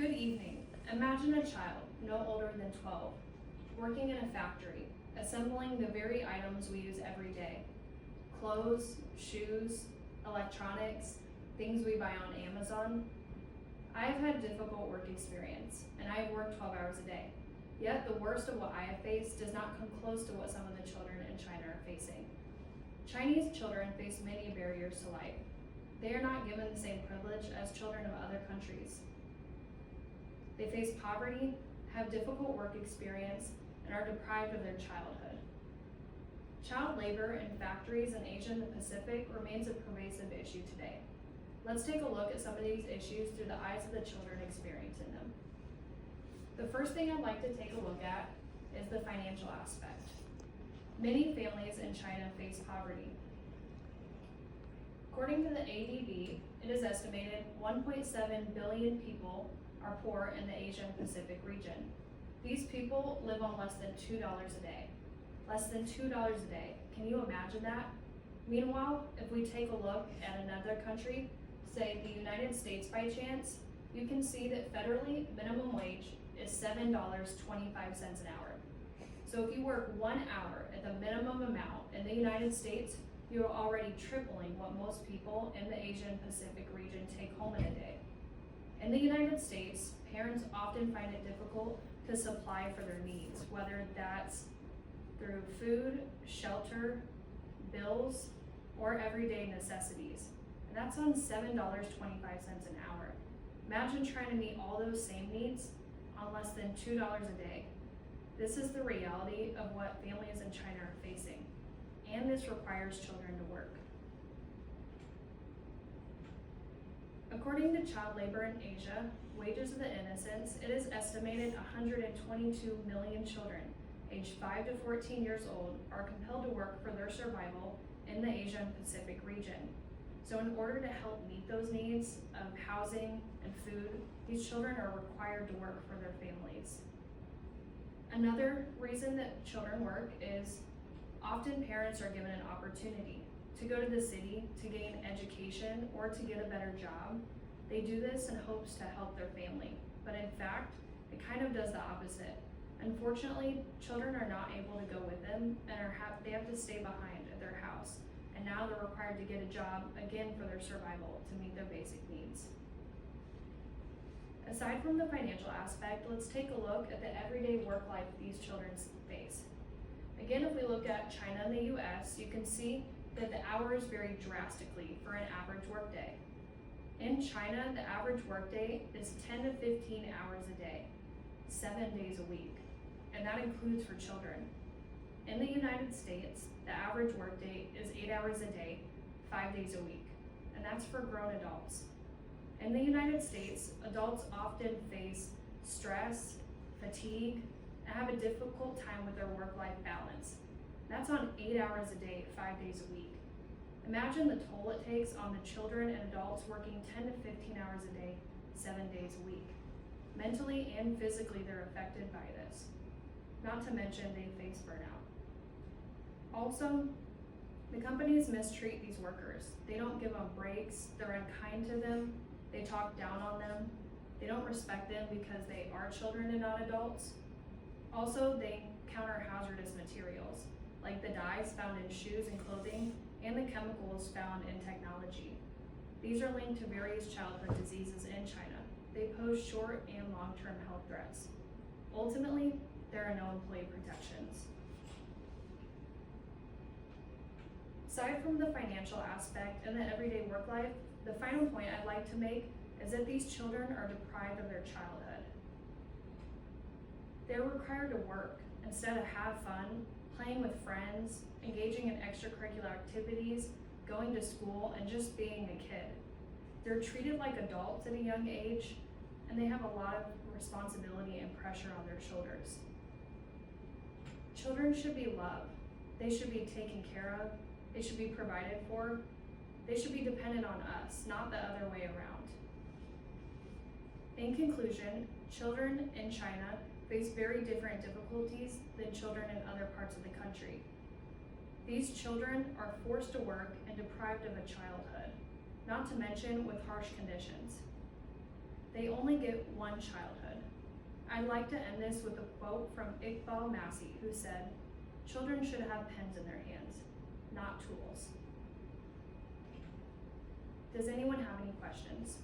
Good evening. Imagine a child, no older than 12, working in a factory, assembling the very items we use every day. Clothes, shoes, electronics, things we buy on Amazon. I have had difficult work experience, and I have worked 12 hours a day. Yet the worst of what I have faced does not come close to what some of the children in China are facing. Chinese children face many barriers to life. They are not given the same privilege as children of other countries. They face poverty, have difficult work experience, and are deprived of their childhood. Child labor in factories in Asia and the Pacific remains a pervasive issue today. Let's take a look at some of these issues through the eyes of the children experiencing them. The first thing I'd like to take a look at is the financial aspect. Many families in China face poverty. According to the ADB, it is estimated 1.7 billion people are poor in the Asia and Pacific region. These people live on less than $2 a day. Less than $2 a day. Can you imagine that? Meanwhile, if we take a look at another country, say the United States by chance, you can see that federally minimum wage is $7.25 an hour. So if you work 1 hour at the minimum amount in the United States, you are already tripling what most people in the Asian Pacific region take home in a day. In the United States, parents often find it difficult to supply for their needs, whether that's through food, shelter, bills, or everyday necessities. And that's on $7.25 an hour. Imagine trying to meet all those same needs on less than $2 a day. This is the reality of what families in China are facing, and this requires children to work. According to child labor in Asia, Wages of the Innocents, it is estimated 122 million children aged 5 to 14 years old are compelled to work for their survival in the Asia and Pacific region. So in order to help meet those needs of housing and food, these children are required to work for their families. Another reason that children work is often parents are given an opportunity to go to the city to gain education or to get a better job. They do this in hopes to help their family, but in fact, it kind of does the opposite. Unfortunately, children are not able to go with them and they have to stay behind at their house. And now they're required to get a job, again, for their survival to meet their basic needs. Aside from the financial aspect, let's take a look at the everyday work life these children face. Again, if we look at China and the US, you can see that the hours vary drastically for an average workday. In China, the average workday is 10 to 15 hours a day, 7 days a week, and that includes for children. In the United States, the average workday is 8 hours a day, 5 days a week, and that's for grown adults. In the United States, adults often face stress, fatigue, and have a difficult time with their work-life balance. That's on 8 hours a day, 5 days a week. Imagine the toll it takes on the children and adults working 10 to 15 hours a day, 7 days a week. Mentally and physically, they're affected by this. Not to mention they face burnout. Also, the companies mistreat these workers. They don't give them breaks, they're unkind to them, they talk down on them, they don't respect them because they are children and not adults. Also, they encounter hazardous materials, like the dyes found in shoes and clothing, and the chemicals found in technology. These are linked to various childhood diseases in China. They pose short and long-term health threats. Ultimately, there are no employee protections. Aside from the financial aspect and the everyday work life, the final point I'd like to make is that these children are deprived of their childhood. They're required to work instead of have fun, playing with friends, engaging in extracurricular activities, going to school, and just being a kid. They're treated like adults at a young age, and they have a lot of responsibility and pressure on their shoulders. Children should be loved. They should be taken care of. They should be provided for. They should be dependent on us, not the other way around. In conclusion, children in China face very different difficulties than children in other parts of the country. These children are forced to work and deprived of a childhood, not to mention with harsh conditions. They only get one childhood. I'd like to end this with a quote from Iqbal Masih, who said, "Children should have pens in their hands, not tools." Does anyone have any questions?